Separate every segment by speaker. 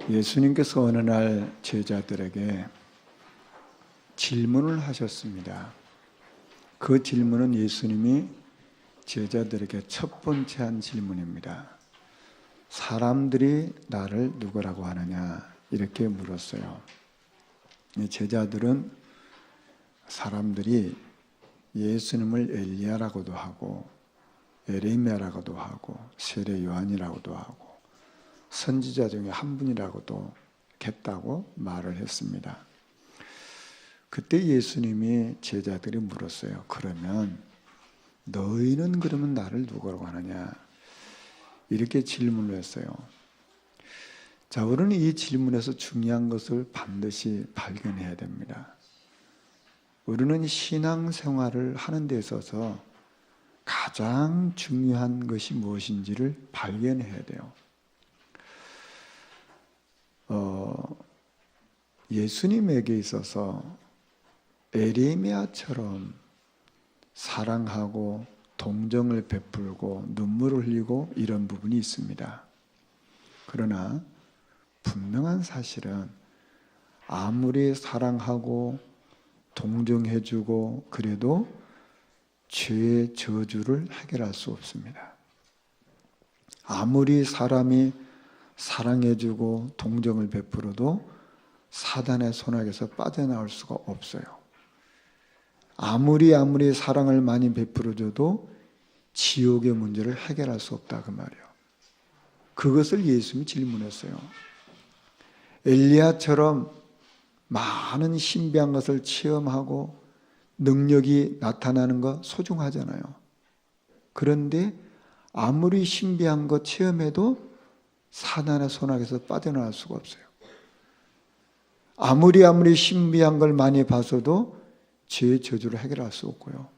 Speaker 1: 예수님께서 어느 날 제자들에게 질문을 하셨습니다. 그 질문은 예수님이 제자들에게 첫 번째 한 질문입니다. 사람들이 나를 누구라고 하느냐 이렇게 물었어요. 제자들은 사람들이 예수님을 엘리야라고도 하고 에레미야라고도 하고 세례 요한이라고도 하고 선지자 중에 한 분이라고도 했다고 말을 했습니다. 그때 예수님이 제자들이 물었어요. 그러면 너희는 그러면 나를 누구라고 하느냐? 이렇게 질문을 했어요. 자, 우리는 이 질문에서 중요한 것을 반드시 발견해야 됩니다. 우리는 신앙생활을 하는 데 있어서 가장 중요한 것이 무엇인지를 발견해야 돼요. 예수님에게 있어서 에레미야처럼 사랑하고 동정을 베풀고 눈물을 흘리고 이런 부분이 있습니다. 그러나 분명한 사실은 아무리 사랑하고 동정해주고 그래도 죄의 저주를 해결할 수 없습니다. 아무리 사람이 사랑해주고 동정을 베풀어도 사단의 손아귀에서 빠져나올 수가 없어요. 아무리 사랑을 많이 베풀어줘도 지옥의 문제를 해결할 수 없다 그 말이에요. 그것을 예수님이 질문했어요. 엘리야처럼 많은 신비한 것을 체험하고 능력이 나타나는 거 소중하잖아요. 그런데 아무리 신비한 것 체험해도 사단의 손아귀에서 빠져나올 수가 없어요. 아무리 신비한 걸 많이 봐서도 죄의 저주를 해결할 수 없고요.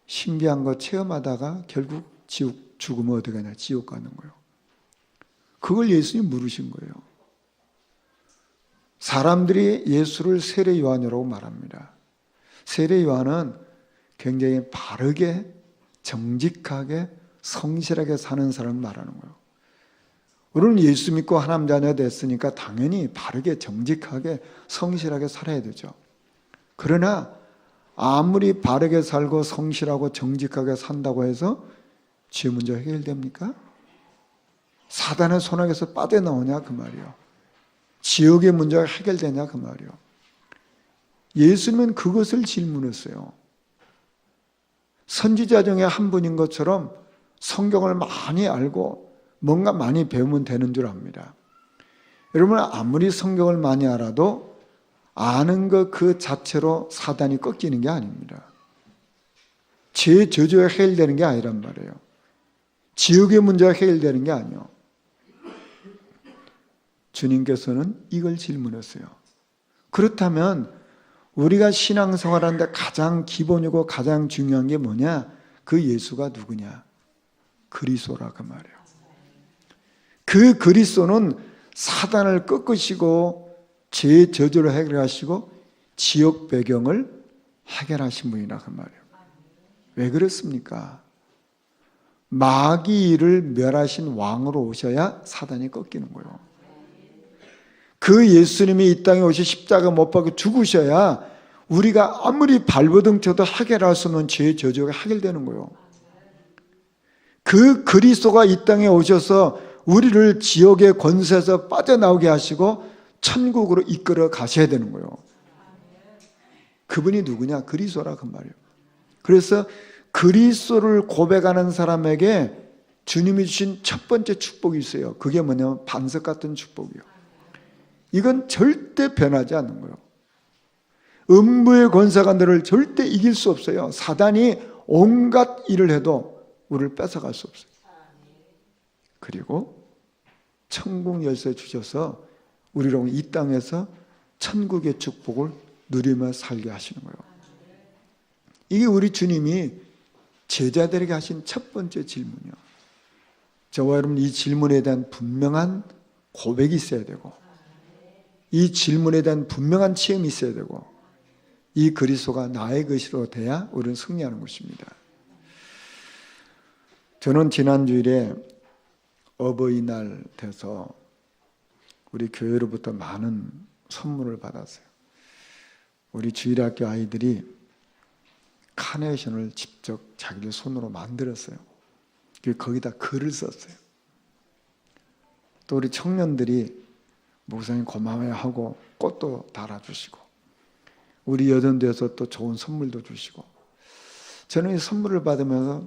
Speaker 1: 신비한 거 체험하다가 결국 죽으면 어디 가냐? 지옥 가는 거예요. 그걸 예수님이 물으신 거예요. 사람들이 예수를 세례 요한이라고 말합니다. 세례 요한은 굉장히 바르게 정직하게 성실하게 사는 사람을 말하는 거예요. 우리는 예수 믿고 하나님 자녀 됐으니까 당연히 바르게 정직하게 성실하게 살아야 되죠. 그러나 아무리 바르게 살고 성실하고 정직하게 산다고 해서 죄 문제 해결됩니까? 사단의 손아귀에서 빠져나오냐 그 말이에요. 지옥의 문제가 해결되냐 그 말이에요. 예수님은 그것을 질문했어요. 선지자 중에 한 분인 것처럼 성경을 많이 알고 뭔가 많이 배우면 되는 줄 압니다. 여러분 아무리 성경을 많이 알아도 아는 것 그 자체로 사단이 꺾이는 게 아닙니다. 죄의 저주가 해결되는 게 아니란 말이에요. 지옥의 문제가 해결되는 게 아니에요. 주님께서는 이걸 질문했어요. 그렇다면 우리가 신앙생활하는데 가장 기본이고 가장 중요한 게 뭐냐? 그 예수가 누구냐? 그리스도라 그 말이에요. 그 그리스도는 사단을 꺾으시고 죄의 저주를 해결하시고 지옥 배경을 해결하신 분이라 그 말이에요. 왜 그렇습니까? 마귀를 멸하신 왕으로 오셔야 사단이 꺾이는 거예요. 그 예수님이 이 땅에 오셔 십자가 못 박혀 죽으셔야 우리가 아무리 발버둥 쳐도 해결할 수 없는 죄의 저주가 해결되는 거예요. 그 그리스도가 이 땅에 오셔서 우리를 지옥의 권세에서 빠져나오게 하시고 천국으로 이끌어 가셔야 되는 거예요. 그분이 누구냐? 그리스도라 그 말이에요. 그래서 그리스도를 고백하는 사람에게 주님이 주신 첫 번째 축복이 있어요. 그게 뭐냐면 반석 같은 축복이에요. 이건 절대 변하지 않는 거예요. 음부의 권세가 너를 절대 이길 수 없어요. 사단이 온갖 일을 해도 우리를 뺏어갈 수 없어요. 그리고 천국 열쇠 주셔서 우리로 이 땅에서 천국의 축복을 누리며 살게 하시는 거예요. 이게 우리 주님이 제자들에게 하신 첫 번째 질문이요. 저와 여러분 이 질문에 대한 분명한 고백이 있어야 되고 이 질문에 대한 분명한 체험이 있어야 되고 이 그리스도가 나의 것으로 돼야 우리는 승리하는 것입니다. 저는 지난 주일에 어버이날 돼서 우리 교회로부터 많은 선물을 받았어요. 우리 주일학교 아이들이 카네이션을 직접 자기들 손으로 만들었어요. 거기다 글을 썼어요. 또 우리 청년들이 목사님 고마워요 하고 꽃도 달아주시고, 우리 여전도에서 또 좋은 선물도 주시고, 저는 이 선물을 받으면서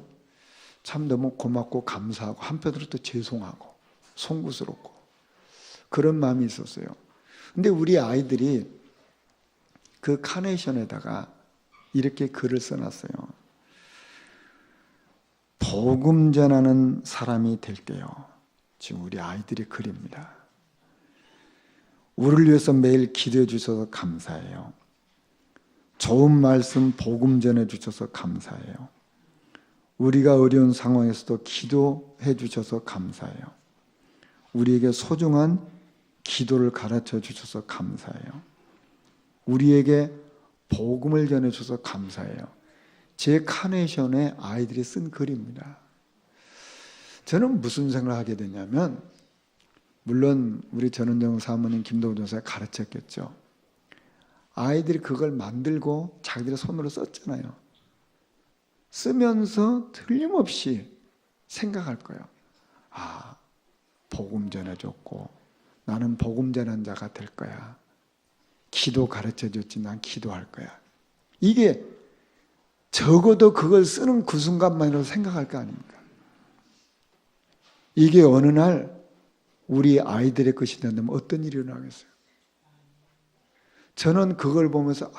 Speaker 1: 참 너무 고맙고 감사하고 한편으로 또 죄송하고 송구스럽고 그런 마음이 있었어요. 근데 우리 아이들이 그 카네이션에다가 이렇게 글을 써놨어요. 복음 전하는 사람이 될게요. 지금 우리 아이들의 글입니다. 우리를 위해서 매일 기도해 주셔서 감사해요. 좋은 말씀 복음 전해 주셔서 감사해요. 우리가 어려운 상황에서도 기도해 주셔서 감사해요. 우리에게 소중한 기도를 가르쳐 주셔서 감사해요. 우리에게 복음을 전해 주셔서 감사해요. 제 카네이션에 아이들이 쓴 글입니다. 저는 무슨 생각을 하게 되냐면, 물론 우리 전은정 사모님, 김동우 전사가 가르쳤겠죠. 아이들이 그걸 만들고 자기들의 손으로 썼잖아요. 쓰면서 틀림없이 생각할 거예요. 아, 복음 전해줬고 나는 복음 전한 자가 될 거야. 기도 가르쳐줬지 난 기도할 거야. 이게 적어도 그걸 쓰는 그 순간만이라도 생각할 거 아닙니까? 이게 어느 날 우리 아이들의 것이 된다면 어떤 일이 일어나겠어요? 저는 그걸 보면서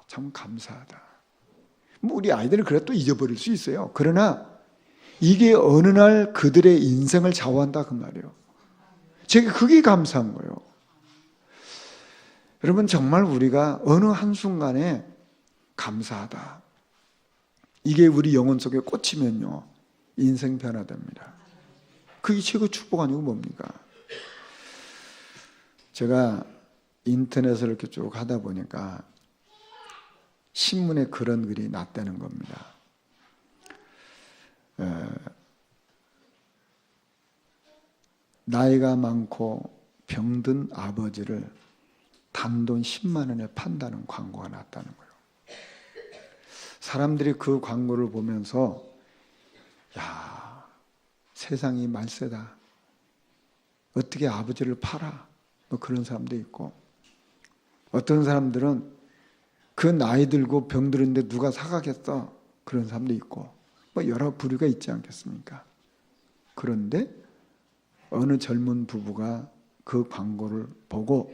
Speaker 1: 참 감사하다. 뭐 우리 아이들은 그래도 잊어버릴 수 있어요. 그러나 이게 어느 날 그들의 인생을 좌우한다 그 말이에요. 제가 그게 감사한 거예요. 여러분, 정말 우리가 어느 한순간에 감사하다, 이게 우리 영혼 속에 꽂히면요 인생 변화됩니다. 그게 최고 축복 아니고 뭡니까? 제가 인터넷을 이렇게 쭉 하다 보니까 신문에 그런 글이 났다는 겁니다. 나이가 많고 병든 아버지를 단돈 10만 원에 판다는 광고가 났다는 거예요. 사람들이 그 광고를 보면서 야, 세상이 말세다. 어떻게 아버지를 팔아? 뭐 그런 사람도 있고, 어떤 사람들은 그 나이 들고 병들었는데 누가 사가겠어? 그런 사람도 있고, 뭐 여러 부류가 있지 않겠습니까? 그런데 어느 젊은 부부가 그 광고를 보고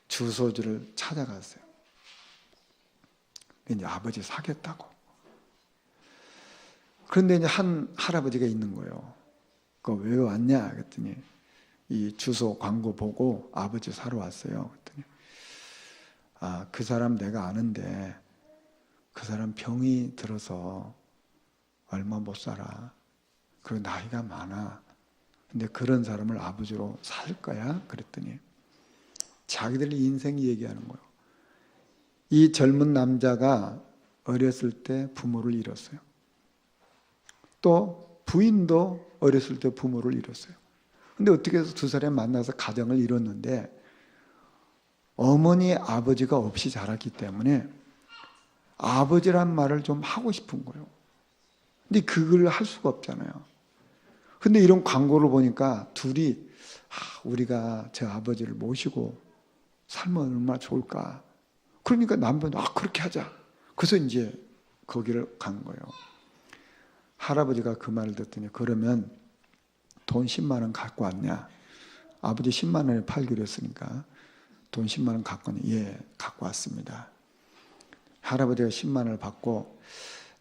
Speaker 1: 주소지를 찾아갔어요. 이제 아버지 사겠다고. 그런데 이제 한 할아버지가 있는 거예요. 그거 왜 왔냐? 그랬더니 이 주소 광고 보고 아버지 사러 왔어요. 그랬더니 그 사람 내가 아는데 그 사람 병이 들어서 얼마 못 살아. 그리고 나이가 많아. 근데 그런 사람을 아버지로 살 거야? 그랬더니 자기들 인생 얘기하는 거예요. 이 젊은 남자가 어렸을 때 부모를 잃었어요. 또 부인도 어렸을 때 부모를 잃었어요. 근데 어떻게 해서 두 사람이 만나서 가정을 이뤘는데 어머니 아버지가 없이 자랐기 때문에 아버지란 말을 좀 하고 싶은 거예요. 근데 그걸 할 수가 없잖아요. 근데 이런 광고를 보니까 둘이 우리가 저 아버지를 모시고 살면 얼마나 좋을까. 그러니까 남편도 그렇게 하자. 그래서 이제 거기를 간 거예요. 할아버지가 그 말을 듣더니 그러면 돈 10만 원 갖고 왔냐? 아버지 10만 원에 팔기로 했으니까 돈 10만 원 갖고 왔냐? 예, 갖고 왔습니다. 할아버지가 10만 원을 받고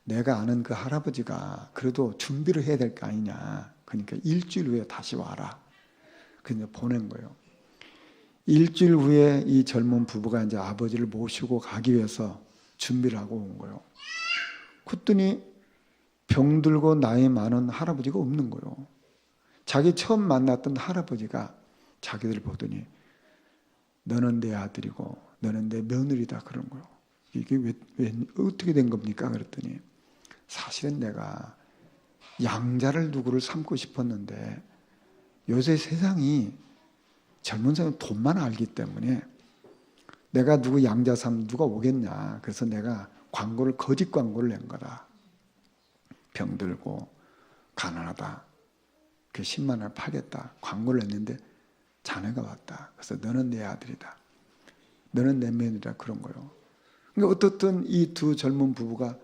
Speaker 1: 내가 아는 그 할아버지가 그래도 준비를 해야 될 거 아니냐. 그러니까 일주일 후에 다시 와라. 그래서 보낸 거예요. 일주일 후에 이 젊은 부부가 이제 아버지를 모시고 가기 위해서 준비를 하고 온 거예요. 그랬더니 병들고 나이 많은 할아버지가 없는 거예요. 자기 처음 만났던 할아버지가 자기들 보더니 너는 내 아들이고 너는 내 며느리다 그런 거예요. 이게 왜 어떻게 된 겁니까? 그랬더니 사실은 내가 양자를 누구를 삼고 싶었는데 요새 세상이 젊은 사람은 돈만 알기 때문에 내가 누구 양자 삼 누가 오겠냐. 그래서 내가 광고를 거짓 광고를 낸 거다. 병들고 가난하다. 그 10만 원을 팔겠다. 광고를 냈는데 자네가 왔다. 그래서 너는 내 아들이다. 너는 내 며느리다. 그런 거요. 그러니까 어떻든 이 두 젊은 부부가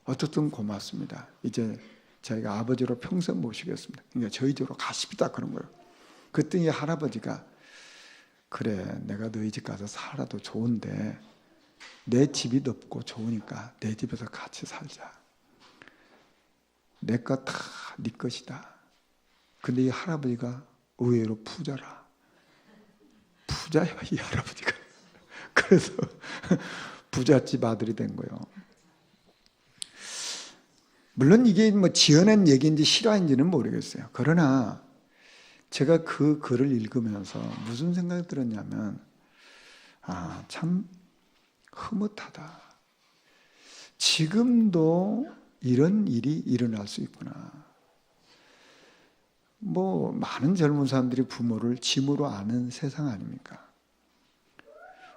Speaker 1: 어떻든 고맙습니다. 이제 저희가 아버지로 평생 모시겠습니다. 그러니까 저희 집으로 가십니다. 그런 거예요. 그랬더니 할아버지가 그래 내가 너희 집 가서 살아도 좋은데 내 집이 넓고 좋으니까 내 집에서 같이 살자. 내 것 다 네 것이다. 근데 이 할아버지가 의외로 부자라. 부자야 이 할아버지가. 그래서 부잣집 아들이 된 거예요. 물론 이게 뭐 지어낸 얘기인지 실화인지는 모르겠어요. 그러나 제가 그 글을 읽으면서 무슨 생각이 들었냐면 참 흐뭇하다. 지금도 이런 일이 일어날 수 있구나. 뭐 많은 젊은 사람들이 부모를 짐으로 아는 세상 아닙니까?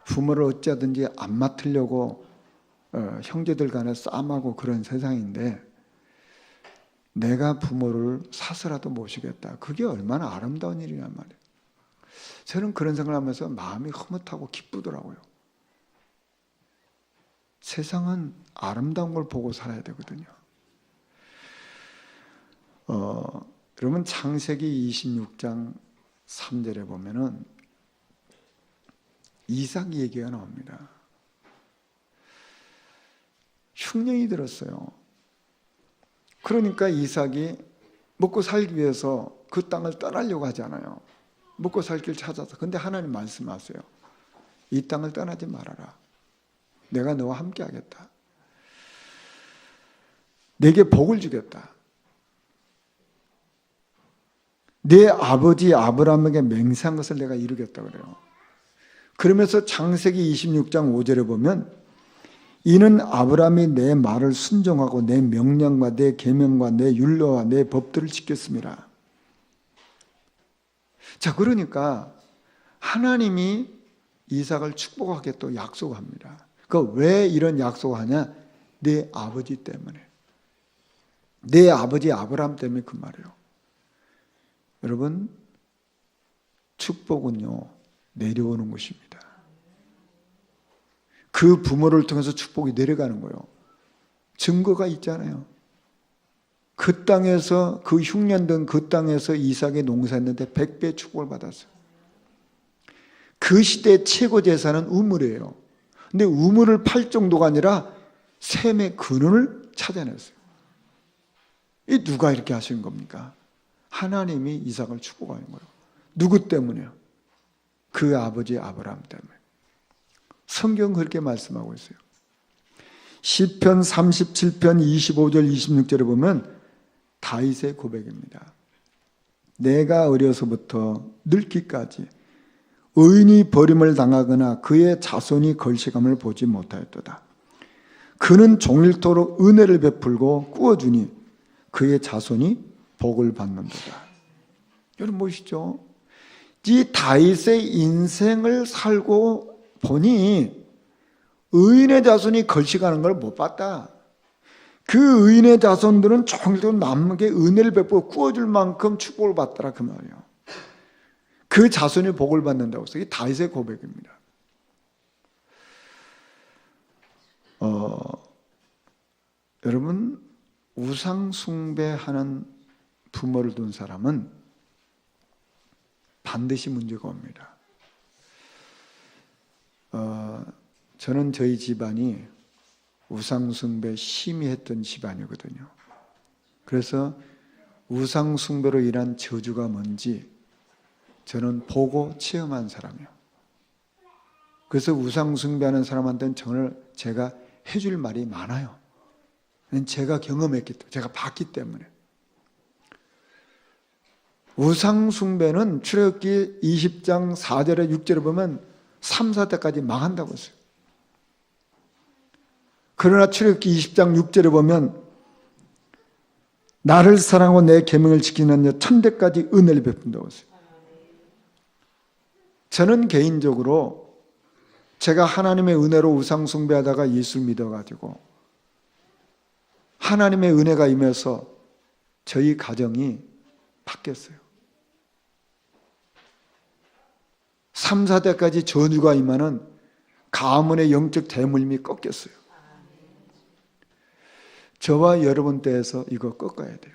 Speaker 1: 부모를 어찌하든지 안 맡으려고 형제들 간에 싸움하고 그런 세상인데 내가 부모를 사서라도 모시겠다. 그게 얼마나 아름다운 일이란 말이에요. 저는 그런 생각을 하면서 마음이 흐뭇하고 기쁘더라고요. 세상은 아름다운 걸 보고 살아야 되거든요. 여러분 창세기 26장 3절에 보면은 이삭 얘기가 나옵니다. 흉년이 들었어요. 그러니까 이삭이 먹고 살기 위해서 그 땅을 떠나려고 하잖아요. 먹고 살 길 찾아서. 근데 하나님 말씀하세요. 이 땅을 떠나지 말아라. 내가 너와 함께 하겠다. 내게 복을 주겠다. 내 아버지 아브라함에게 맹세한 것을 내가 이루겠다 그래요. 그러면서 창세기 26장 5절에 보면 이는 아브라함이 내 말을 순종하고 내 명령과 내 계명과 내 율례와 내 법들을 지켰습니다. 자, 그러니까 하나님이 이삭을 축복하게 또 약속합니다. 왜 이런 약속을 하냐? 내 아버지 때문에. 내 아버지 아브라함 때문에 그 말이에요. 여러분, 축복은요, 내려오는 것입니다. 그 부모를 통해서 축복이 내려가는 거예요. 증거가 있잖아요. 그 땅에서, 그 흉년된 그 땅에서 이삭이 농사했는데 100배의 축복을 받았어요. 그 시대의 최고 재산은 우물이에요. 근데 우물을 팔 정도가 아니라 샘의 근원을 찾아냈어요. 이 누가 이렇게 하시는 겁니까? 하나님이 이삭을 축복하는 거예요. 누구 때문에요? 그 아버지 아브라함 때문에. 성경 그렇게 말씀하고 있어요. 시편 37편 25절 26절에 보면 다윗의 고백입니다. 내가 어려서부터 늙기까지 의인이 버림을 당하거나 그의 자손이 걸시감을 보지 못하였도다. 그는 종일토록 은혜를 베풀고 꾸어주니 그의 자손이 복을 받는도다. 여러분 보시죠. 이 다윗의 인생을 살고 보니 의인의 자손이 걸식하는 걸 못 봤다. 그 의인의 자손들은 종일토록 남에게 은혜를 베풀고 꾸어줄 만큼 축복을 받더라 그 말이에요. 그 자손이 복을 받는다고 해서 이게 다윗의 고백입니다. 여러분 우상 숭배하는 부모를 둔 사람은 반드시 문제가 옵니다. 저는 저희 집안이 우상 숭배 심히 했던 집안이거든요. 그래서 우상 숭배로 인한 저주가 뭔지 저는 보고 체험한 사람이에요. 그래서 우상 숭배하는 사람한테는 제가 해줄 말이 많아요. 제가 경험했기 때문에, 제가 봤기 때문에. 우상 숭배는 출애굽기 20장 4절에 6절에 보면 3, 4대까지 망한다고 했어요. 그러나 출애굽기 20장 6절에 보면 나를 사랑하고 내 계명을 지키는 자 1000대까지 은혜를 베푼다고 했어요. 저는 개인적으로 제가 하나님의 은혜로 우상 숭배하다가 예수를 믿어가지고 하나님의 은혜가 임해서 저희 가정이 바뀌었어요. 3, 4대까지 전유가 임하는 가문의 영적 대물림이 꺾였어요. 저와 여러분 때에서 이거 꺾어야 돼요.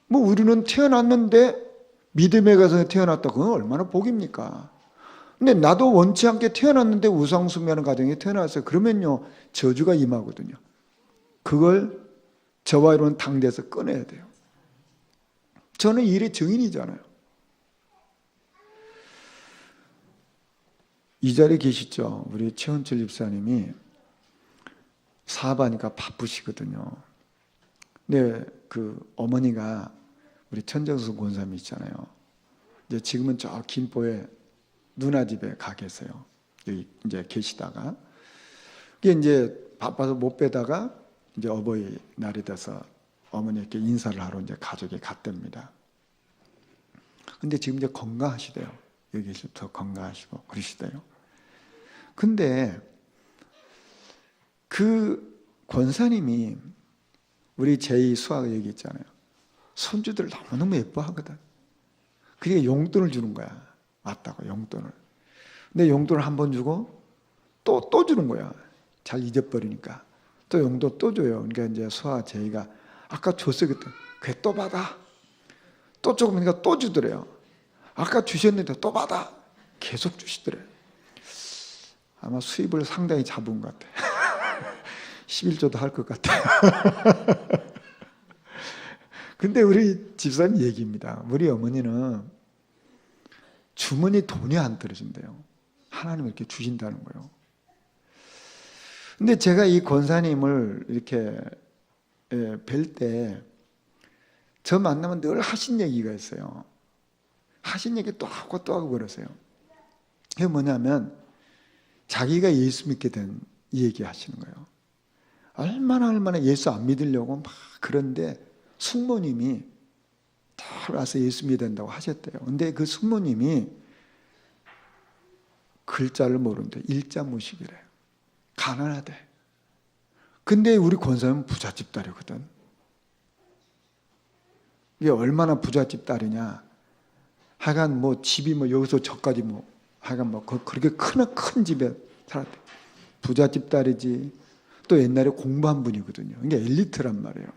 Speaker 1: 뭐 우리는 태어났는데 믿음의 가정에 태어났다. 그건 얼마나 복입니까? 근데 나도 원치 않게 태어났는데 우상숭배하는 가정에 태어났어요. 그러면요 저주가 임하거든요. 그걸 저와 여러분 당대에서 꺼내야 돼요. 저는 이 일의 증인이잖아요. 이 자리에 계시죠? 우리 최은철 집사님이 사업하니까 바쁘시거든요. 근데 그 어머니가 우리 천정수 권사님 있잖아요. 이제 지금은 저 김포에 누나 집에 가 계세요. 여기 이제 계시다가 이게 이제 바빠서 못 뵈다가 이제 어버이날이 돼서 어머니께 인사를 하러 이제 가족이 갔답니다. 근데 지금 이제 건강하시대요. 여기 계시부터 건강하시고 그러시대요. 근데 그 권사님이 우리 제2 수학 얘기 있잖아요. 손주들 너무너무 예뻐하거든. 그게 용돈을 주는 거야. 맞다고 용돈을. 근데 용돈을 한 번 주고 또 주는 거야. 잘 잊어버리니까. 또 용돈 또 줘요. 그러니까 이제 수아 제이가 아까 줬어요. 그랬더니 그래 또 받아. 또 조금이니까 또 주더래요. 아까 주셨는데 또 받아. 계속 주시더래요. 아마 수입을 상당히 잡은 것 같아. 11조도 할 것 같아. 근데 우리 집사님 얘기입니다. 우리 어머니는 주머니 돈이 안 떨어진대요. 하나님 이렇게 주신다는 거예요. 근데 제가 이 권사님을 이렇게 뵐 때 저 만나면 늘 하신 얘기가 있어요. 하신 얘기 또 하고 또 하고 그러세요. 그게 뭐냐면 자기가 예수 믿게 된 이 얘기 하시는 거예요. 얼마나 예수 안 믿으려고 막 그런데 숙모님이 다 와서 예수 믿어야 된다고 하셨대요. 근데 그 숙모님이 글자를 모르는데 일자무식이래요. 가난하대. 근데 우리 권사님은 부잣집 딸이거든. 이게 얼마나 부잣집 딸이냐. 하여간 뭐 집이 뭐 여기서 저까지 뭐 하여간 뭐 그렇게 큰 집에 살았대. 부잣집 딸이지. 또 옛날에 공부한 분이거든요. 이게 엘리트란 말이에요.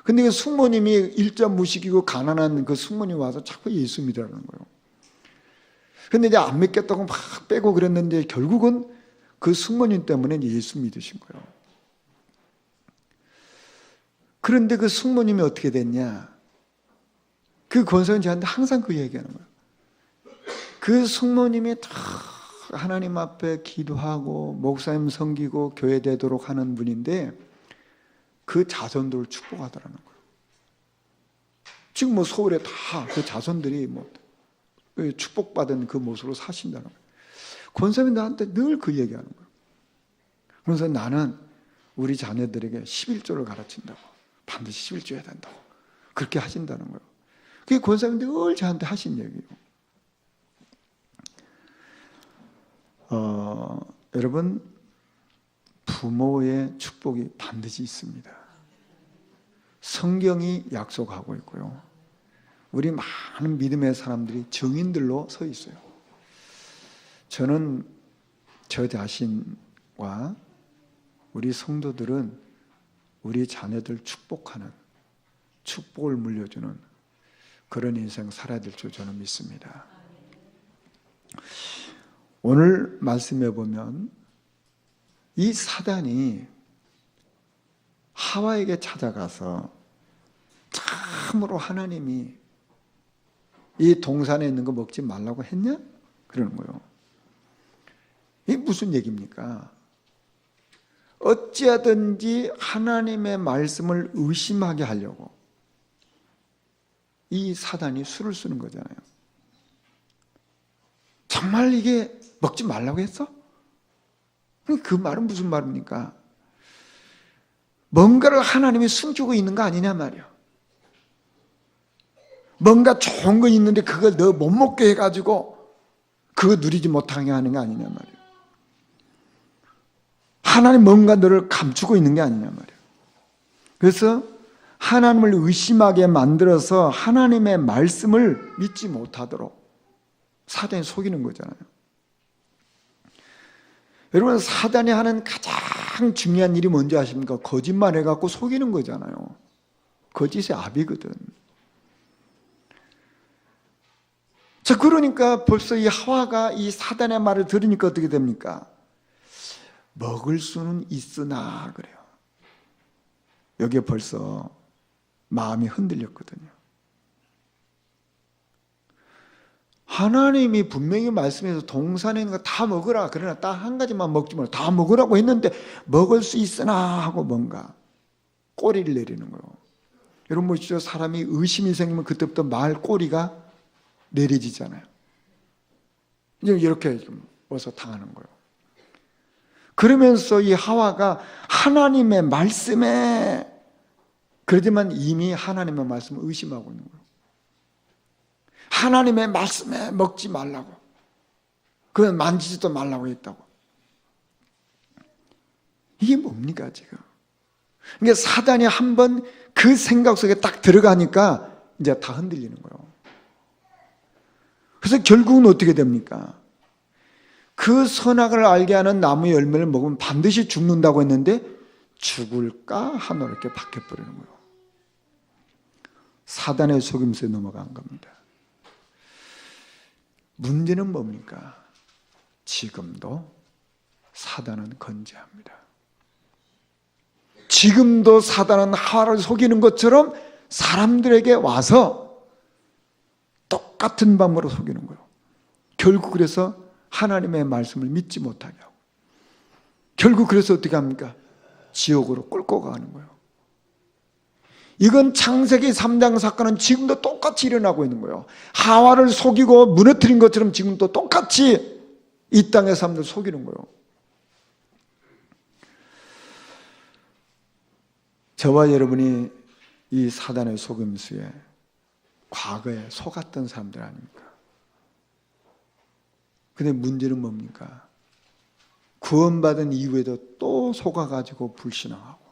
Speaker 1: 근데 그 숙모님이 일자무식이고 가난한 그 숙모님 와서 자꾸 예수 믿으라는 거예요. 근데 이제 안 믿겠다고 막 빼고 그랬는데 결국은 그 숙모님 때문에 예수 믿으신 거예요. 그런데 그 숙모님이 어떻게 됐냐? 그 권사님 저한테 항상 그 얘기하는 거예요. 그 숙모님이 다 하나님 앞에 기도하고 목사님 섬기고 교회 되도록 하는 분인데 그 자손들을 축복하더라는 거예요. 지금 뭐 서울에 다 그 자손들이 뭐 축복받은 그 모습으로 사신다는 거예요. 권사님이 나한테 늘 그 얘기하는 거예요. 그래서 나는 우리 자녀들에게 11조를 가르친다고. 반드시 11조 해야 된다고. 그렇게 하신다는 거예요. 그게 권사님이 늘 저한테 하신 얘기예요. 여러분 부모의 축복이 반드시 있습니다. 성경이 약속하고 있고요. 우리 많은 믿음의 사람들이 증인들로 서 있어요. 저는 저 자신과 우리 성도들은 우리 자녀들 축복하는, 축복을 물려주는 그런 인생 살아야 될 줄 저는 믿습니다. 오늘 말씀해 보면 이 사단이 하와에게 찾아가서 참으로 하나님이 이 동산에 있는 거 먹지 말라고 했냐? 그러는 거예요. 이게 무슨 얘기입니까? 어찌하든지 하나님의 말씀을 의심하게 하려고 이 사단이 수를 쓰는 거잖아요. 정말 이게 먹지 말라고 했어? 그 말은 무슨 말입니까? 뭔가를 하나님이 숨기고 있는 거 아니냐 말이야. 뭔가 좋은 거 있는데 그걸 너 못 먹게 해가지고 그거 누리지 못하게 하는 게 아니냐 말이에요. 하나님 뭔가 너를 감추고 있는 게 아니냐 말이에요. 그래서 하나님을 의심하게 만들어서 하나님의 말씀을 믿지 못하도록 사단이 속이는 거잖아요. 여러분, 사단이 하는 가장 중요한 일이 뭔지 아십니까? 거짓말 해갖고 속이는 거잖아요. 거짓의 압이거든. 자, 그러니까 벌써 이 하와가 이 사단의 말을 들으니까 어떻게 됩니까? 먹을 수는 있으나 그래요. 여기에 벌써 마음이 흔들렸거든요. 하나님이 분명히 말씀해서 동산에 있는 거 다 먹으라. 그러나 딱 한 가지만 먹지 말고 다 먹으라고 했는데 먹을 수 있으나 하고 뭔가 꼬리를 내리는 거예요. 여러분 보시죠. 사람이 의심이 생기면 그때부터 말 꼬리가 내려지잖아요. 이제 이렇게 어서 당하는 거예요. 그러면서 이 하와가 하나님의 말씀에, 그러지만 이미 하나님의 말씀을 의심하고 있는 거예요. 하나님의 말씀에 먹지 말라고, 그건 만지지도 말라고 했다고. 이게 뭡니까 지금? 그러니까 사단이 한번 그 생각 속에 딱 들어가니까 이제 다 흔들리는 거예요. 그래서 결국은 어떻게 됩니까? 그 선악을 알게 하는 나무 열매를 먹으면 반드시 죽는다고 했는데 죽을까 하나 이렇게 바뀌어버리는 거예요. 사단의 속임수에 넘어간 겁니다. 문제는 뭡니까? 지금도 사단은 건재합니다. 지금도 사단은 하와를 속이는 것처럼 사람들에게 와서 똑같은 방법으로 속이는 거예요. 결국 그래서 하나님의 말씀을 믿지 못하게 하고, 결국 그래서 어떻게 합니까? 지옥으로 끌고 가는 거예요. 이건 창세기 3장 사건은 지금도 똑같이 일어나고 있는 거예요. 하와를 속이고 무너뜨린 것처럼 지금도 똑같이 이 땅의 사람들 속이는 거예요. 저와 여러분이 이 사단의 속임수에 과거에 속았던 사람들 아닙니까? 근데 문제는 뭡니까? 구원받은 이후에도 또 속아가지고 불신앙하고,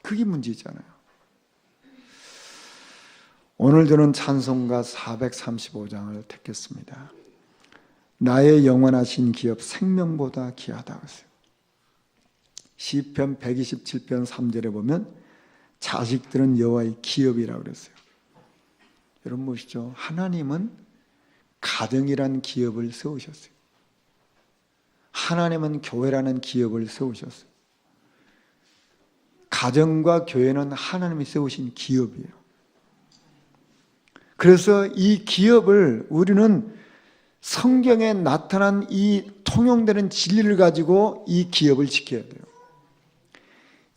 Speaker 1: 그게 문제잖아요. 오늘 저는 찬송가 435장을 택했습니다. 나의 영원하신 기업 생명보다 귀하다고 했어요. 시편 127편 3절에 보면 자식들은 여호와의 기업이라고 그랬어요. 여러분 보시죠. 하나님은 가정이란 기업을 세우셨어요. 하나님은 교회라는 기업을 세우셨어요. 가정과 교회는 하나님이 세우신 기업이에요. 그래서 이 기업을 우리는 성경에 나타난 이 통용되는 진리를 가지고 이 기업을 지켜야 돼요.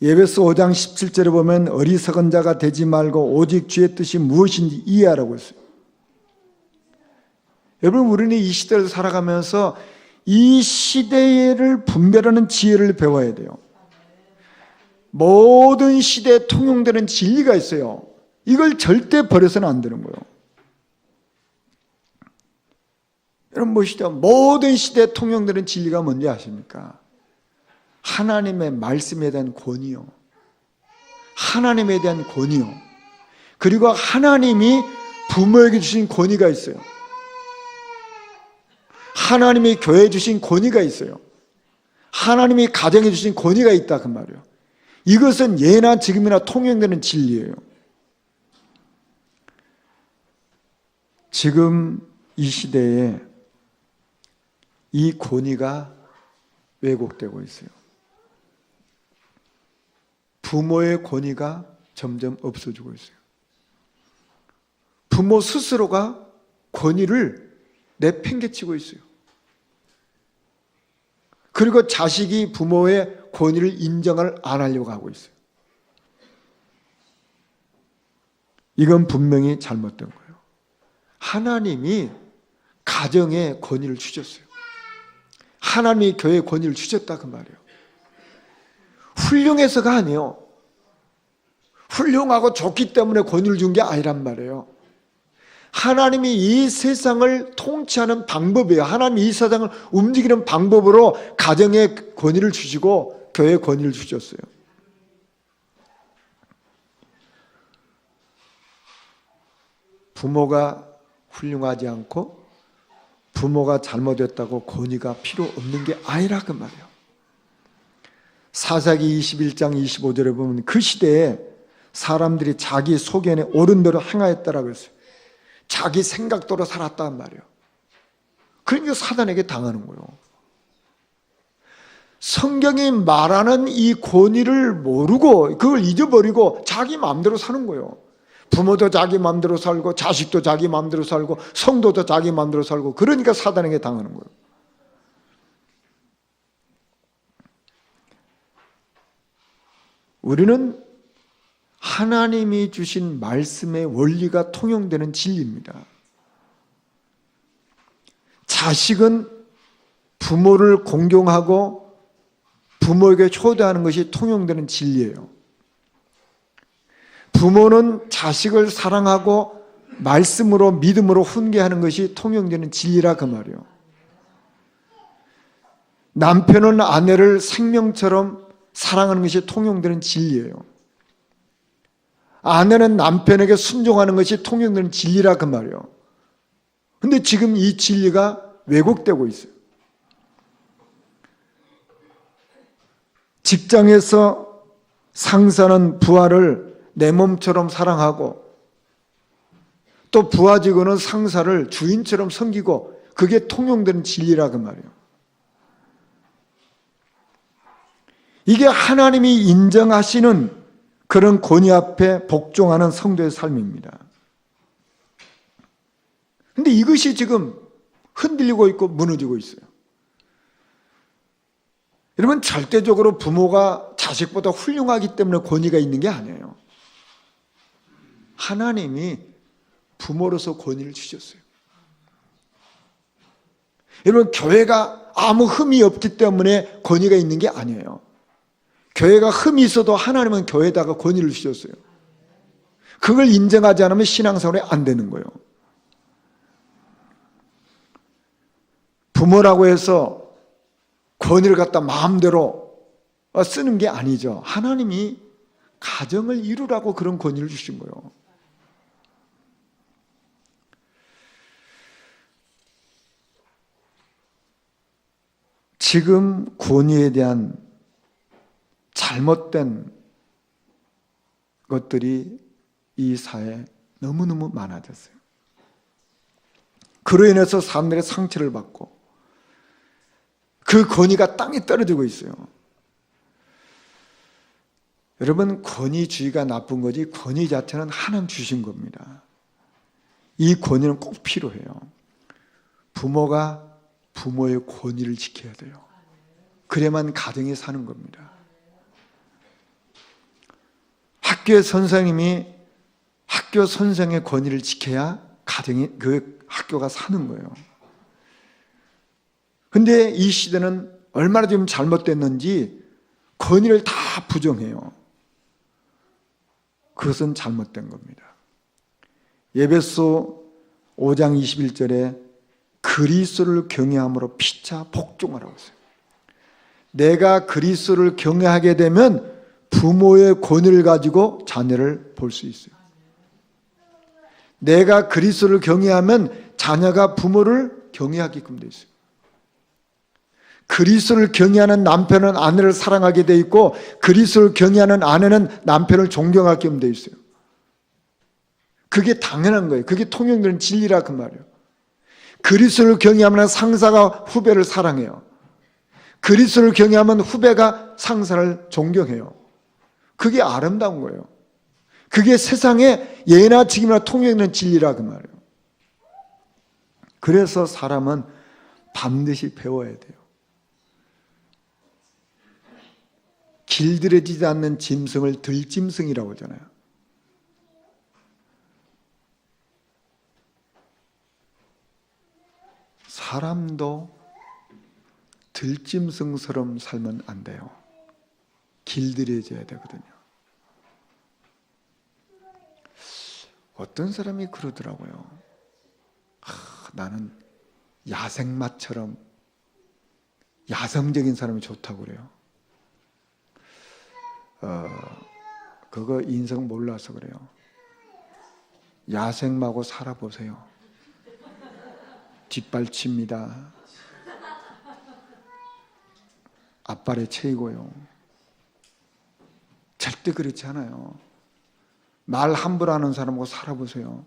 Speaker 1: 에베소 5장 17절에 보면 어리석은 자가 되지 말고 오직 주의 뜻이 무엇인지 이해하라고 했어요. 여러분, 우리는 이 시대를 살아가면서 이 시대를 분별하는 지혜를 배워야 돼요. 모든 시대에 통용되는 진리가 있어요. 이걸 절대 버려서는 안 되는 거예요. 여러분 보시죠. 모든 시대에 통용되는 진리가 뭔지 아십니까? 하나님의 말씀에 대한 권위요. 하나님에 대한 권위요. 그리고 하나님이 부모에게 주신 권위가 있어요. 하나님이 교회에 주신 권위가 있어요. 하나님이 가정에 주신 권위가 있다 그 말이에요. 이것은 예나 지금이나 통용되는 진리예요. 지금 이 시대에 이 권위가 왜곡되고 있어요. 부모의 권위가 점점 없어지고 있어요. 부모 스스로가 권위를 내팽개치고 있어요. 그리고 자식이 부모의 권위를 인정을 안 하려고 하고 있어요. 이건 분명히 잘못된 거예요. 하나님이 가정에 권위를 주셨어요. 하나님이 교회에 권위를 주셨다 그 말이에요. 훌륭해서가 아니에요. 훌륭하고 좋기 때문에 권위를 준 게 아니란 말이에요. 하나님이 이 세상을 통치하는 방법이에요. 하나님이 이 세상을 움직이는 방법으로 가정에 권위를 주시고 교회에 권위를 주셨어요. 부모가 훌륭하지 않고 부모가 잘못했다고 권위가 필요 없는 게 아니라 그 말이에요. 사사기 21장 25절에 보면 그 시대에 사람들이 자기 소견에 옳은 대로 행하였다라고 했어요. 자기 생각대로 살았단 말이에요. 그러니까 사단에게 당하는 거예요. 성경이 말하는 이 권위를 모르고 그걸 잊어버리고 자기 마음대로 사는 거예요. 부모도 자기 마음대로 살고 자식도 자기 마음대로 살고 성도도 자기 마음대로 살고 그러니까 사단에게 당하는 거예요. 우리는 하나님이 주신 말씀의 원리가 통용되는 진리입니다. 자식은 부모를 공경하고 부모에게 효도하는 것이 통용되는 진리예요. 부모는 자식을 사랑하고 말씀으로 믿음으로 훈계하는 것이 통용되는 진리라 그 말이에요. 남편은 아내를 생명처럼 사랑하는 것이 통용되는 진리예요. 아내는 남편에게 순종하는 것이 통용되는 진리라 그 말이에요. 근데 지금 이 진리가 왜곡되고 있어요. 직장에서 상사는 부하를 내 몸처럼 사랑하고 또 부하 직원은 상사를 주인처럼 섬기고 그게 통용되는 진리라 그 말이에요. 이게 하나님이 인정하시는 그런 권위 앞에 복종하는 성도의 삶입니다. 그런데 이것이 지금 흔들리고 있고 무너지고 있어요. 여러분, 절대적으로 부모가 자식보다 훌륭하기 때문에 권위가 있는 게 아니에요. 하나님이 부모로서 권위를 주셨어요. 여러분, 교회가 아무 흠이 없기 때문에 권위가 있는 게 아니에요. 교회가 흠이 있어도 하나님은 교회에다가 권위를 주셨어요. 그걸 인정하지 않으면 신앙생활이 안 되는 거예요. 부모라고 해서 권위를 갖다 마음대로 쓰는 게 아니죠. 하나님이 가정을 이루라고 그런 권위를 주신 거예요. 지금 권위에 대한 잘못된 것들이 이 사회에 너무너무 많아졌어요. 그로 인해서 사람들의 상처를 받고 그 권위가 땅에 떨어지고 있어요. 여러분, 권위주의가 나쁜 거지 권위 자체는 하나님 주신 겁니다. 이 권위는 꼭 필요해요. 부모가 부모의 권위를 지켜야 돼요. 그래야만 가정이 사는 겁니다. 학교의 선생님이 학교 선생의 권위를 지켜야 가정이, 그 학교가 사는 거예요. 근데 이 시대는 얼마나 지금 잘못됐는지 권위를 다 부정해요. 그것은 잘못된 겁니다. 에베소 5장 21절에 그리스도를 경외함으로 피차 복종하라고 했어요. 내가 그리스도를 경외하게 되면 부모의 권위를 가지고 자녀를 볼 수 있어요. 내가 그리스도를 경외하면 자녀가 부모를 경외하게끔 돼 있어요. 그리스도를 경외하는 남편은 아내를 사랑하게 돼 있고 그리스도를 경외하는 아내는 남편을 존경하게끔 돼 있어요. 그게 당연한 거예요. 그게 통용되는 진리라 그 말이에요. 그리스도를 경외하면 상사가 후배를 사랑해요. 그리스도를 경외하면 후배가 상사를 존경해요. 그게 아름다운 거예요. 그게 세상에 예나 지금이나 통용되는 진리라 그 말이에요. 그래서 사람은 반드시 배워야 돼요. 길들여지지 않는 짐승을 들짐승이라고 하잖아요. 사람도 들짐승처럼 살면 안 돼요. 길들여져야 되거든요. 어떤 사람이 그러더라고요. 나는 야생마처럼 야성적인 사람이 좋다고 그래요. 그거 인성 몰라서 그래요. 야생마고 살아보세요. 뒷발칩니다. 앞발에 채이고요. 절대 그렇지 않아요. 말 함부로 하는 사람하고 살아보세요.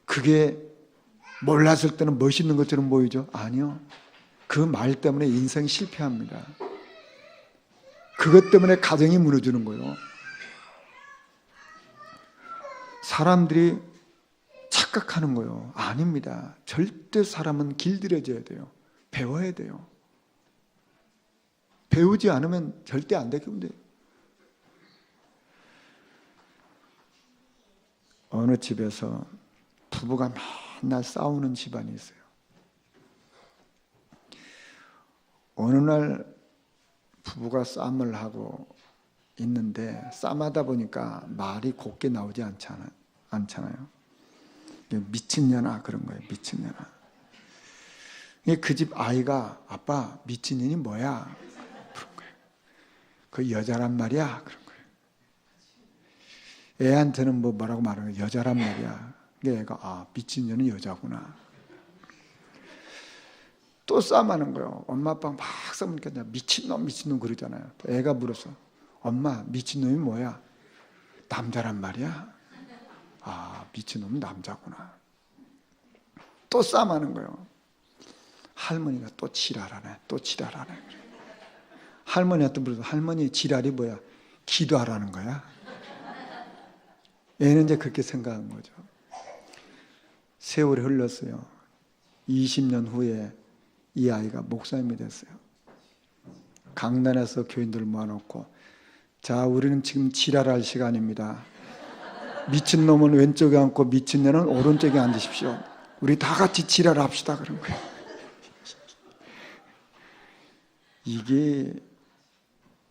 Speaker 1: 그게 몰랐을 때는 멋있는 것처럼 보이죠? 아니요. 그 말 때문에 인생 실패합니다. 그것 때문에 가정이 무너지는 거예요. 사람들이 착각하는 거예요. 아닙니다. 절대 사람은 길들여져야 돼요. 배워야 돼요. 배우지 않으면 절대 안 되게 돼요. 어느 집에서 부부가 맨날 싸우는 집안이 있어요. 어느 날 부부가 싸움을 하고 있는데 싸움하다 보니까 말이 곱게 나오지 않잖아요. 미친년아 그런 거예요. 미친년아. 그 집 아이가 아빠 미친년이 뭐야? 그런 거예요. 그 여자란 말이야. 그런 거예요. 애한테는 뭐라고 말하는 거예요. 여자란 말이야. 애가 미친년은 여자구나. 또 싸움하는 거예요. 엄마 아빠가 막 싸우니까 미친놈 미친놈 그러잖아요. 애가 물었어. 엄마 미친놈이 뭐야? 남자란 말이야. 미친놈은 남자구나. 또 싸움하는 거예요. 할머니가 또 지랄하네. 또 지랄하네. 할머니한테 물어서 할머니 지랄이 뭐야? 기도하라는 거야. 애는 이제 그렇게 생각한 거죠. 세월이 흘렀어요. 20년 후에 이 아이가 목사님이 됐어요. 강단에서 교인들을 모아놓고 자 우리는 지금 지랄할 시간입니다. 미친놈은 왼쪽에 앉고 미친년은 오른쪽에 앉으십시오. 우리 다 같이 지랄합시다 그런 거예요.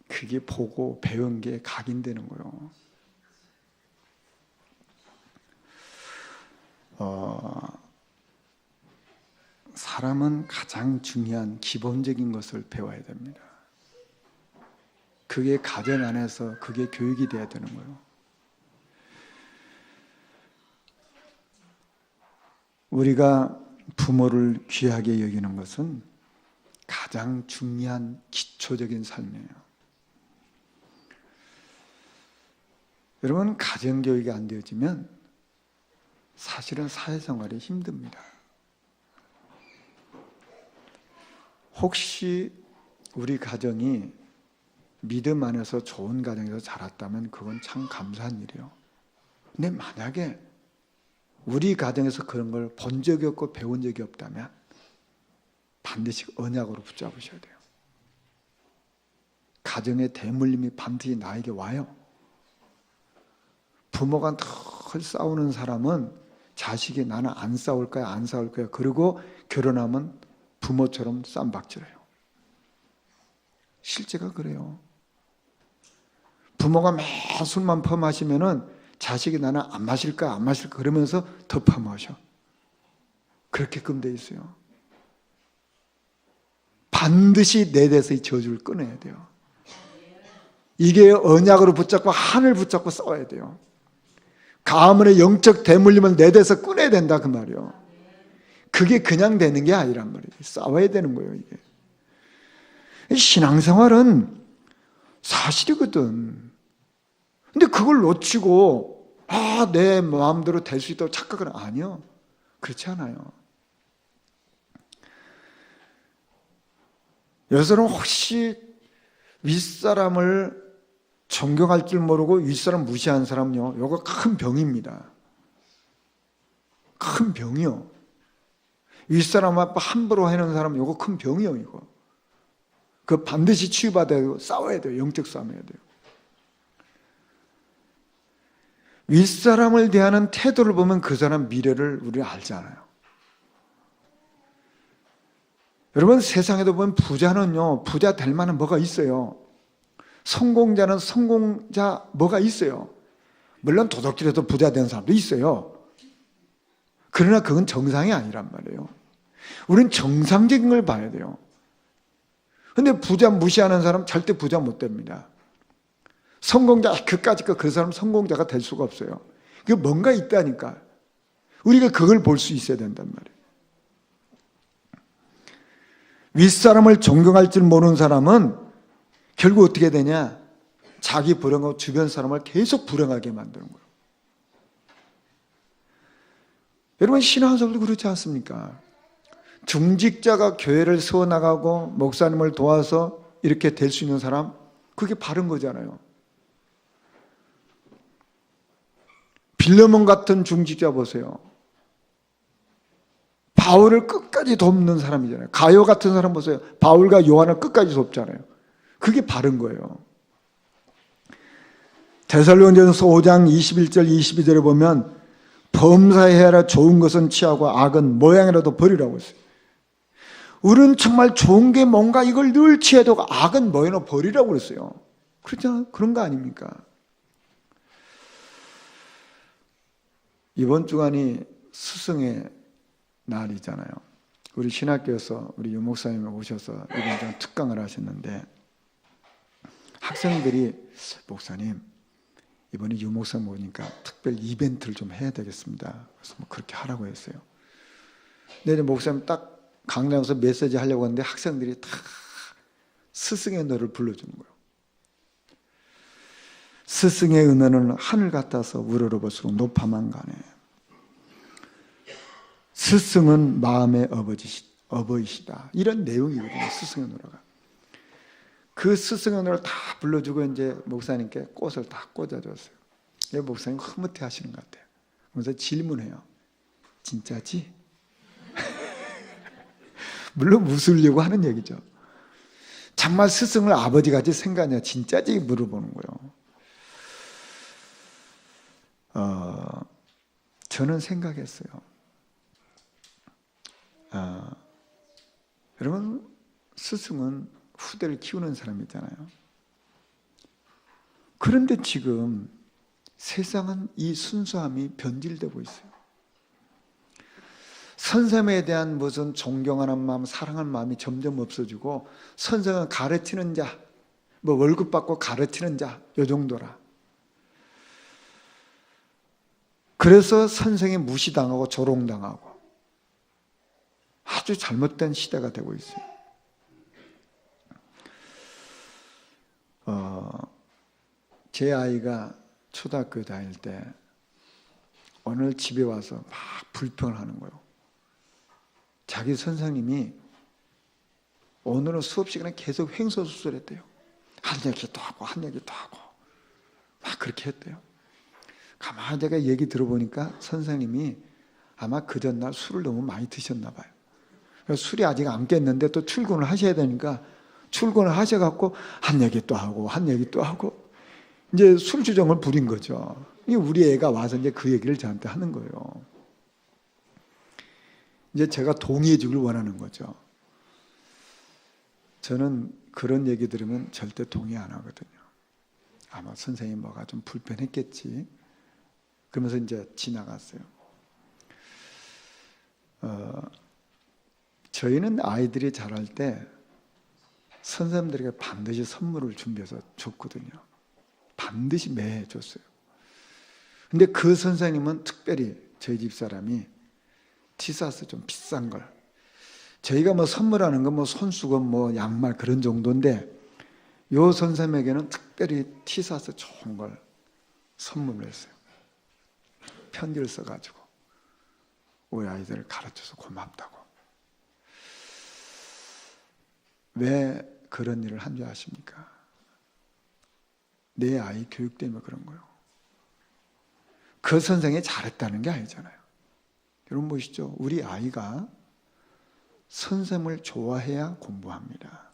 Speaker 1: 그게 보고 배운 게 각인되는 거예요. 사람은 가장 중요한 기본적인 것을 배워야 됩니다. 그게 가정 안에서 그게 교육이 돼야 되는 거예요. 우리가 부모를 귀하게 여기는 것은 가장 중요한 기초적인 삶이에요. 여러분 가정교육이 안 되어지면 사실은 사회생활이 힘듭니다. 혹시 우리 가정이 믿음 안에서 좋은 가정에서 자랐다면 그건 참 감사한 일이에요. 근데 만약에 우리 가정에서 그런 걸 본 적이 없고 배운 적이 없다면 반드시 언약으로 붙잡으셔야 돼요. 가정의 대물림이 반드시 나에게 와요. 부모가 늘 싸우는 사람은 자식이 나는 안 싸울 거야 안 싸울 거야 그리고 결혼하면 부모처럼 쌈박질해요. 실제가 그래요. 부모가 매 술만 퍼마시면은 자식이 나는 안 마실 거야 안 마실 거야 그러면서 더 퍼마셔. 그렇게끔 돼 있어요. 반드시 내 데서의 저주를 끊어야 돼요. 이게 언약으로 붙잡고 한을 붙잡고 싸워야 돼요. 가문의 영적 대물림을 내 데서 끊어야 된다 그 말이에요. 그게 그냥 되는 게 아니란 말이에요. 싸워야 되는 거예요. 이게 신앙생활은 사실이거든. 근데 그걸 놓치고 내 마음대로 될 수 있다고 착각은 아니요. 그렇지 않아요. 여러분 혹시 윗사람을 존경할 줄 모르고 윗사람 무시하는 사람요, 이거 큰 병입니다. 큰 병이요. 윗사람 앞에 함부로 하는 사람 이거 큰 병이요. 이거 그 반드시 치유받아야 되고 싸워야 돼요. 영적 싸움해야 돼요. 윗사람을 대하는 태도를 보면 그 사람 미래를 우리가 알잖아요. 여러분 세상에도 보면 부자는요, 부자 될 만한 뭐가 있어요. 성공자는 성공자 뭐가 있어요. 물론 도둑질해도 부자 된 사람도 있어요. 그 그러나 그건 정상이 아니란 말이에요. 우리는 정상적인 걸 봐야 돼요. 근데 부자 무시하는 사람 절대 부자 못 됩니다. 성공자, 그까짓 그 사람 성공자가 될 수가 없어요. 그게 뭔가 있다니까. 우리가 그걸 볼 수 있어야 된단 말이에요. 윗사람을 존경할 줄 모르는 사람은 결국 어떻게 되냐? 자기 불행하고 주변 사람을 계속 불행하게 만드는 거예요. 여러분, 신앙생활도 그렇지 않습니까? 중직자가 교회를 세워나가고 목사님을 도와서 이렇게 될 수 있는 사람, 그게 바른 거잖아요. 빌레몬 같은 중직자 보세요. 바울을 끝까지 돕는 사람이잖아요. 가요 같은 사람 보세요. 바울과 요한을 끝까지 돕잖아요. 그게 바른 거예요. 데살로니가서 5장 21절 22절에 보면 범사해라 좋은 것은 취하고 악은 모양이라도 버리라고 했어요. 우리는 정말 좋은 게 뭔가 이걸 늘 취해도 악은 뭐여도 버리라고 그랬어요. 그렇잖아요. 그런 거 아닙니까? 이번 주간이 스승의 날이잖아요. 우리 신학교에서 우리 유목사님이 오셔서 이번 주 특강을 하셨는데 학생들이 목사님 이번에 유목사님 오니까 특별 이벤트를 좀 해야 되겠습니다. 그래서 뭐 그렇게 하라고 했어요. 근데 이제 목사님 딱 강단에서 메시지 하려고 하는데 학생들이 다 스승의 노래를 불러주는 거예요. 스승의 은혜는 하늘 같아서 우러러볼수록 높아만 가네. 스승은 마음의 어버이시다. 이런 내용이거든요. 스승의 노래가. 그 스승의 노래를 다 불러주고 이제 목사님께 꽃을 다 꽂아줬어요. 목사님 흐뭇해 하시는 것 같아요. 그래서 질문해요. 진짜지? 물론 웃으려고 하는 얘기죠. 정말 스승을 아버지같이 생각하냐? 진짜지? 물어보는 거예요. 저는 생각했어요. 여러분, 스승은 후대를 키우는 사람이잖아요. 그런데 지금 세상은 이 순수함이 변질되고 있어요. 선생에 대한 무슨 존경하는 마음, 사랑하는 마음이 점점 없어지고 선생은 가르치는 자, 뭐 월급 받고 가르치는 자, 요 정도라. 그래서 선생이 무시당하고 조롱당하고 아주 잘못된 시대가 되고 있어요. 제 아이가 초등학교 다닐 때 오늘 집에 와서 막 불평을 하는 거예요. 자기 선생님이 오늘은 수업 시간에 계속 횡설수설했대요. 한 얘기 또 하고 한 얘기 또 하고 막 그렇게 했대요. 가만히 제가 얘기 들어보니까 선생님이 아마 그 전날 술을 너무 많이 드셨나 봐요. 그래서 술이 아직 안 깼는데 또 출근을 하셔야 되니까 출근을 하셔갖고 한 얘기 또 하고 한 얘기 또 하고 이제 술주정을 부린 거죠. 우리 애가 와서 이제 그 얘기를 저한테 하는 거예요. 이제 제가 동의해 주길 원하는 거죠. 저는 그런 얘기 들으면 절대 동의 안 하거든요. 아마 선생님 뭐가 좀 불편했겠지. 그러면서 이제 지나갔어요. 저희는 아이들이 자랄 때 선생님들에게 반드시 선물을 준비해서 줬거든요. 반드시 매해 줬어요. 근데 그 선생님은 특별히 저희 집 사람이 티셔츠 좀 비싼 걸, 저희가 뭐 선물하는 건 뭐 손수건 뭐 양말 그런 정도인데 요 선생님에게는 특별히 티셔츠 좋은 걸 선물을 했어요. 편지를 써가지고 우리 아이들을 가르쳐서 고맙다고. 왜 그런 일을 한 줄 아십니까? 내 아이 교육 때문에 그런 거예요. 그 선생이 잘했다는 게 아니잖아요. 여러분 보시죠. 우리 아이가 선생을 좋아해야 공부합니다.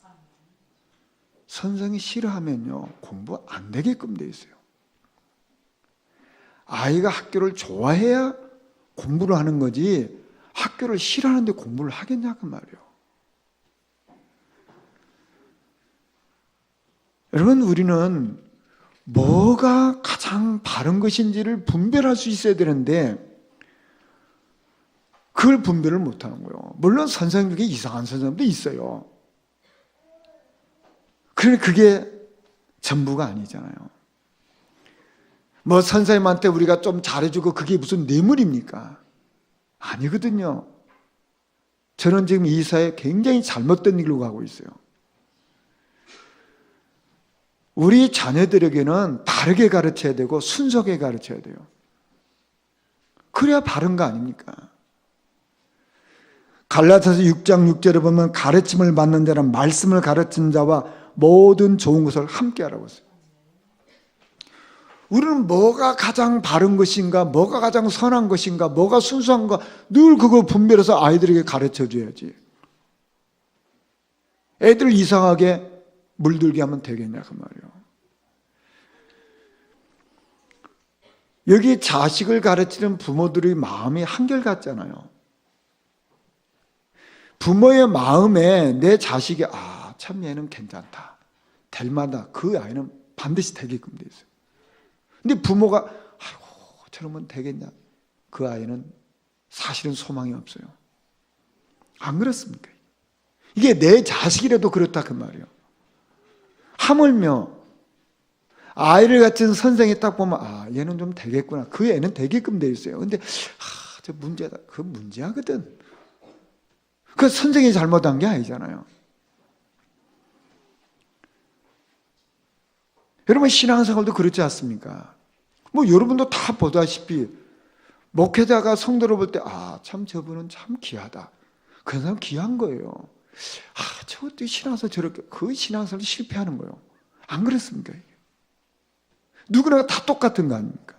Speaker 1: 선생이 싫어하면요 공부 안 되게끔 돼 있어요. 아이가 학교를 좋아해야 공부를 하는 거지 학교를 싫어하는데 공부를 하겠냐고 말이에요. 여러분, 우리는 뭐가 가장 바른 것인지를 분별할 수 있어야 되는데 그걸 분별을 못하는 거예요. 물론 선생님 중에 이상한 선생님도 있어요. 그런데 그게 전부가 아니잖아요. 뭐 선생님한테 우리가 좀 잘해주고 그게 무슨 뇌물입니까? 아니거든요. 저는 지금 이 사회에 굉장히 잘못된 일로 가고 있어요. 우리 자녀들에게는 바르게 가르쳐야 되고 순수하게 가르쳐야 돼요. 그래야 바른 거 아닙니까? 갈라디아서 6장 6절에 보면 가르침을 받는 자는 말씀을 가르치는 자와 모든 좋은 것을 함께 하라고 했어요. 우리는 뭐가 가장 바른 것인가, 뭐가 가장 선한 것인가, 뭐가 순수한가 늘 그거 분별해서 아이들에게 가르쳐 줘야지. 애들 이상하게 물들게 하면 되겠냐 그 말이에요. 여기 자식을 가르치는 부모들의 마음이 한결같잖아요. 부모의 마음에 내 자식이 참 얘는 괜찮다. 될 만하다. 그 아이는 반드시 되게끔 돼 있어요. 근데 부모가 아이고 저러면 되겠냐. 그 아이는 사실은 소망이 없어요. 안 그렇습니까? 이게 내 자식이라도 그렇다 그 말이에요. 하물며 아이를 가진 선생이 딱 보면 얘는 좀 되겠구나. 그 애는 되게끔 돼 있어요. 근데 저 문제다. 그 문제하거든. 그 선생이 잘못한 게 아니잖아요. 여러분 신앙생활도 그렇지 않습니까? 뭐 여러분도 다 보다시피 목회자가 성도를 볼 때 참 저분은 참 귀하다. 그 사람 귀한 거예요. 저것도 신앙생활 저렇게 그 신앙생활 실패하는 거예요. 안 그렇습니까? 누구나 다 똑같은 거 아닙니까?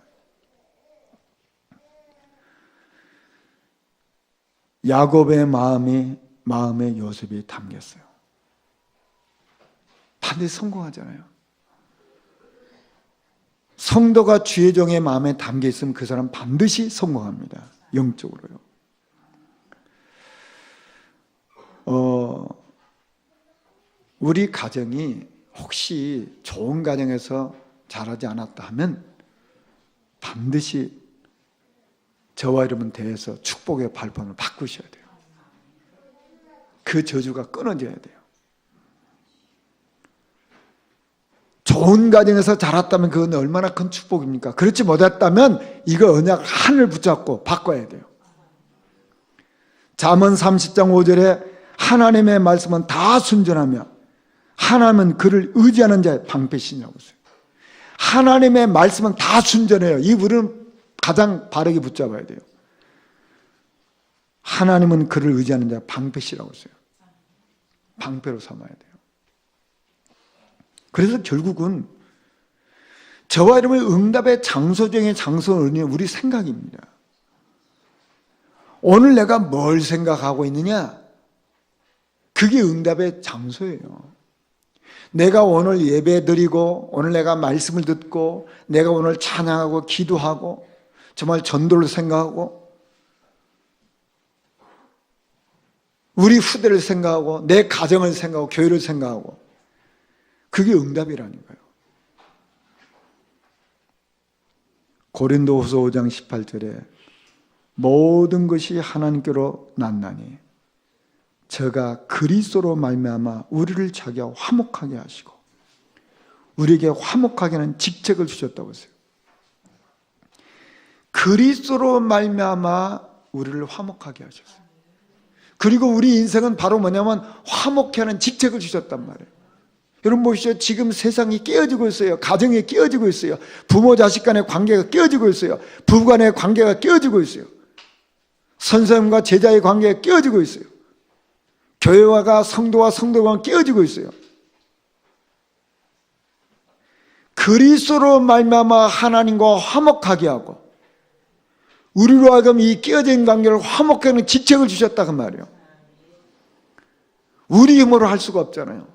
Speaker 1: 야곱의 마음에 요셉이 담겼어요. 반드시 성공하잖아요. 성도가 주의 종의 마음에 담겨 있으면 그 사람 반드시 성공합니다. 영적으로요. 우리 가정이 혹시 좋은 가정에서 자라지 않았다 하면 반드시 저와 여러분 대해서 축복의 발판을 바꾸셔야 돼요. 그 저주가 끊어져야 돼요. 좋은 가정에서 자랐다면 그건 얼마나 큰 축복입니까? 그렇지 못했다면 이거 언약 하늘 붙잡고 바꿔야 돼요. 잠언 30장 5절에 하나님의 말씀은 다 순전하며 하나님은 그를 의지하는 자의 방패시냐고 했어요. 하나님의 말씀은 다 순전해요. 이 우리는 가장 바르게 붙잡아야 돼요. 하나님은 그를 의지하는 자의 방패시라고 했어요. 방패로 삼아야 돼요. 그래서 결국은 저와 여러분의 응답의 장소 중에 장소는 우리 생각입니다. 오늘 내가 뭘 생각하고 있느냐? 그게 응답의 장소예요. 내가 오늘 예배 드리고 오늘 내가 말씀을 듣고 내가 오늘 찬양하고 기도하고 정말 전도를 생각하고 우리 후대를 생각하고 내 가정을 생각하고 교회를 생각하고 그게 응답이라는 거예요. 고린도후서 5장 18절에 모든 것이 하나님께로 났나니 저가 그리스도로 말미암아 우리를 자기와 화목하게 하시고 우리에게 화목하게 하는 직책을 주셨다고 했어요. 그리스도로 말미암아 우리를 화목하게 하셨어요. 그리고 우리 인생은 바로 뭐냐면 화목케 하는 직책을 주셨단 말이에요. 여러분 보시죠. 지금 세상이 깨어지고 있어요. 가정이 깨어지고 있어요. 부모 자식 간의 관계가 깨어지고 있어요. 부부 간의 관계가 깨어지고 있어요. 선생님과 제자의 관계가 깨어지고 있어요. 교회와 성도와 성도가 깨어지고 있어요. 그리스도로 말미암아 하나님과 화목하게 하고 우리로 하여금 이 깨어진 관계를 화목케 하는 직책을 주셨다 그 말이에요. 우리 힘으로 할 수가 없잖아요.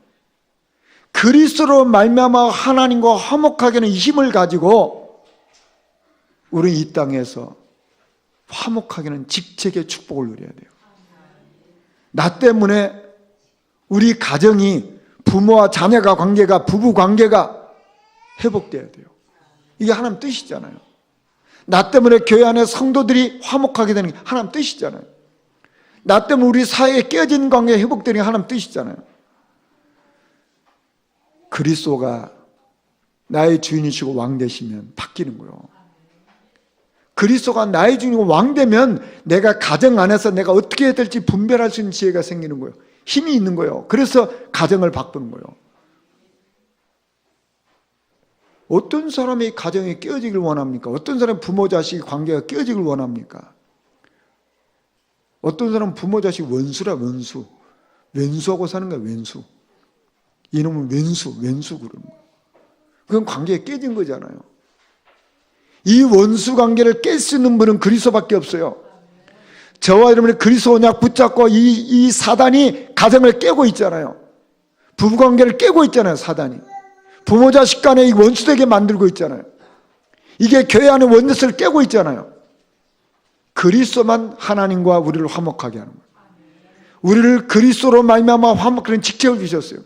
Speaker 1: 그리스도로 말미암아 하나님과 화목하게 하는 이 힘을 가지고 우리는 이 땅에서 화목하게 하는 직책의 축복을 누려야 돼요. 나 때문에 우리 가정이 부모와 자녀가 관계가 부부 관계가 회복돼야 돼요. 이게 하나님 뜻이잖아요. 나 때문에 교회 안에 성도들이 화목하게 되는 게 하나님 뜻이잖아요. 나 때문에 우리 사회에 깨진 관계 회복되는 게 하나님 뜻이잖아요. 그리스도가 나의 주인이시고 왕 되시면 바뀌는 거예요. 그리스도가 나의 주인이고 왕 되면 내가 가정 안에서 내가 어떻게 해야 될지 분별할 수 있는 지혜가 생기는 거예요. 힘이 있는 거예요. 그래서 가정을 바꾸는 거예요. 어떤 사람이 가정이 깨어지길 원합니까? 어떤 사람이 부모 자식 관계가 깨어지길 원합니까? 어떤 사람은 부모 자식 원수라, 원수. 왼수하고 사는 거야, 왼수. 이놈은 왼수 그러는 거야. 그건 관계가 깨진 거잖아요. 이 원수 관계를 깰 수 있는 분은 그리스도밖에 없어요. 저와 여러분의 그리스도 언약 붙잡고 이 사단이 가정을 깨고 있잖아요. 부부관계를 깨고 있잖아요, 사단이. 부모 자식 간에 이 원수되게 만들고 있잖아요. 이게 교회 안에 원수를 깨고 있잖아요. 그리스도만 하나님과 우리를 화목하게 하는 거예요. 우리를 그리스도로 말미암아 화목하는 직책을 주셨어요.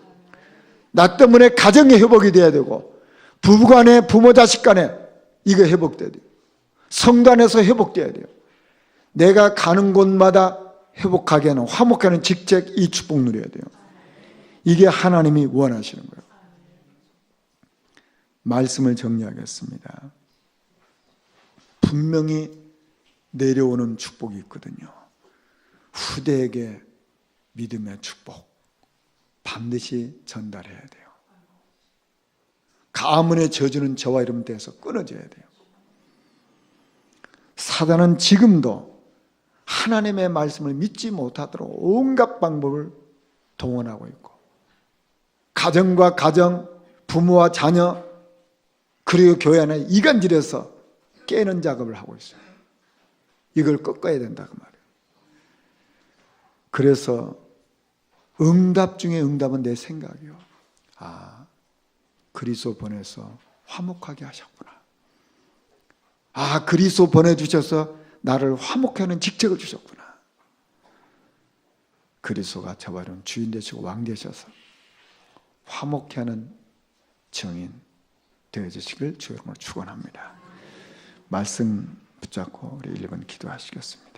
Speaker 1: 나 때문에 가정의 회복이 돼야 되고, 부부간에 부모 자식 간에 이거 회복돼야 돼요. 성도 안에서 회복돼야 돼요. 내가 가는 곳마다 회복하게 하는, 화목하는 직책, 이 축복 누려야 돼요. 이게 하나님이 원하시는 거예요. 말씀을 정리하겠습니다. 분명히 내려오는 축복이 있거든요. 후대에게 믿음의 축복 반드시 전달해야 돼요. 가문의 저주는 저와 여러분 때에서 끊어져야 돼요. 사단은 지금도 하나님의 말씀을 믿지 못하도록 온갖 방법을 동원하고 있고, 가정과 가정, 부모와 자녀, 그리고 교회 안에 이간질해서 깨는 작업을 하고 있어요. 이걸 꺾어야 된다 그 말이에요. 그래서 응답 중에 응답은 내 생각이요. 아, 그리스도 보내서 화목하게 하셨구나. 아, 그리스도 보내주셔서 나를 화목케 하는 직책을 주셨구나. 그리스도가 저와 여러분 주인 되시고 왕 되셔서 화목케 하는 증인 되어주시길 주의 이름으로 축원합니다. 말씀 붙잡고 우리 1번 기도하시겠습니다.